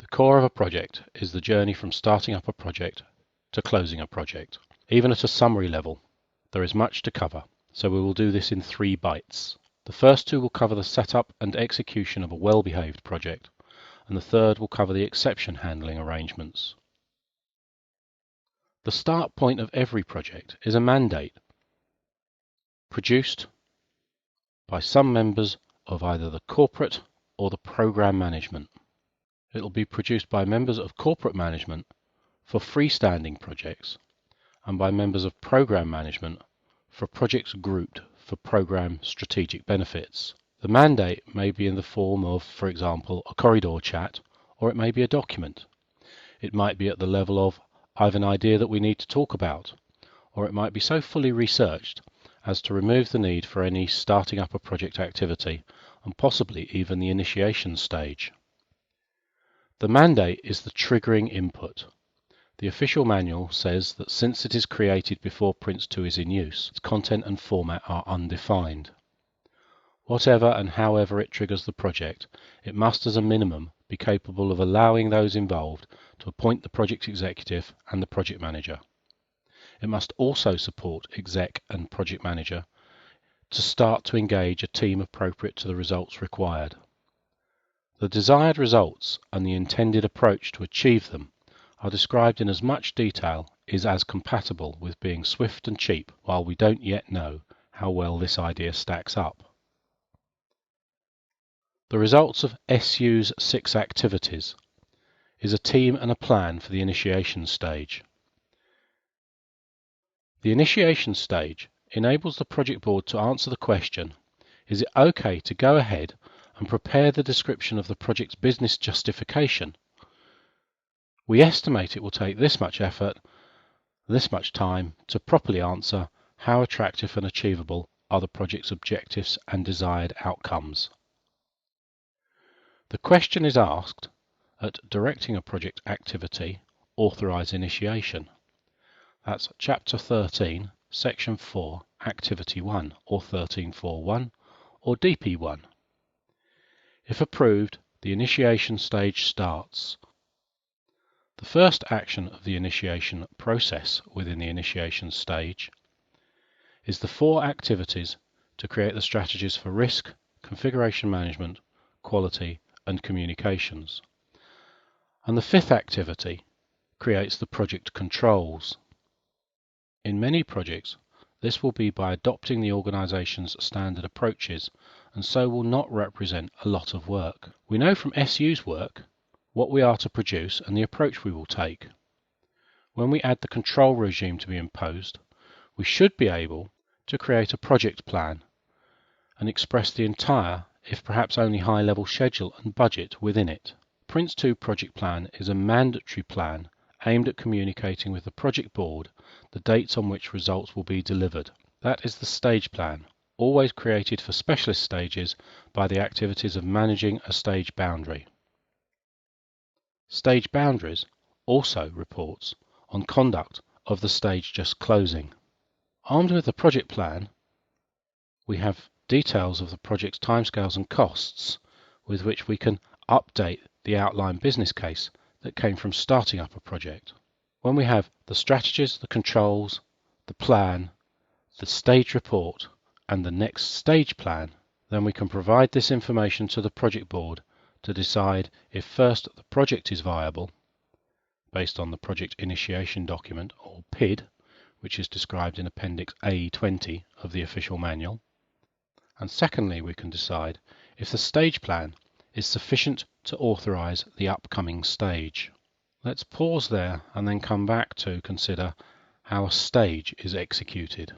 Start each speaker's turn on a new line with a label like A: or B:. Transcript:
A: The core of a project is the journey from starting up a project to closing a project. Even at a summary level, there is much to cover, so we will do this in 3 bites. The first 2 will cover the setup and execution of a well-behaved project, and the third will cover the exception handling arrangements. The start point of every project is a mandate produced by some members of either the corporate or the program management. It will be produced by members of corporate management for freestanding projects and by members of program management for projects grouped for program strategic benefits. The mandate may be in the form of, for example, a corridor chat, or it may be a document. It might be at the level of, I have an idea that we need to talk about, or it might be so fully researched as to remove the need for any starting up a project activity and possibly even the initiation stage. The mandate is the triggering input. The official manual says that since it is created before PRINCE2 is in use, its content and format are undefined. Whatever and however it triggers the project, it must as a minimum be capable of allowing those involved to appoint the project executive and the project manager. It must also support exec and project manager to start to engage a team appropriate to the results required. The desired results and the intended approach to achieve them are described in as much detail as compatible with being swift and cheap, while we don't yet know how well this idea stacks up. The results of SU's 6 activities is a team and a plan for the initiation stage. The initiation stage enables the project board to answer the question, is it okay to go ahead and prepare the description of the project's business justification? We estimate it will take this much effort, this much time to properly answer how attractive and achievable are the project's objectives and desired outcomes. The question is asked at Directing a Project Activity, Authorize Initiation. That's Chapter 13, Section 4, Activity 1, or 13.4.1, or DP1. If approved, the initiation stage starts. The first action of the initiation process within the initiation stage is the 4 activities to create the strategies for risk, configuration management, quality, and communications. And the 5th activity creates the project controls. In many projects, this will be by adopting the organization's standard approaches, and so will not represent a lot of work. We know from SU's work what we are to produce and the approach we will take. When we add the control regime to be imposed, we should be able to create a project plan and express the entire, if perhaps only high-level schedule and budget within it. PRINCE2 project plan is a mandatory plan aimed at communicating with the project board the dates on which results will be delivered. That is the stage plan, always created for specialist stages by the activities of managing a stage boundary. Stage boundaries also reports on conduct of the stage just closing. Armed with the project plan, we have details of the project's timescales and costs with which we can update the outline business case that came from starting up a project. When we have the strategies, the controls, the plan, the stage report, and the next stage plan, then we can provide this information to the project board to decide if first the project is viable, based on the project initiation document, or PID, which is described in Appendix A20 of the official manual, and secondly we can decide if the stage plan is sufficient to authorize the upcoming stage. Let's pause there and then come back to consider how a stage is executed.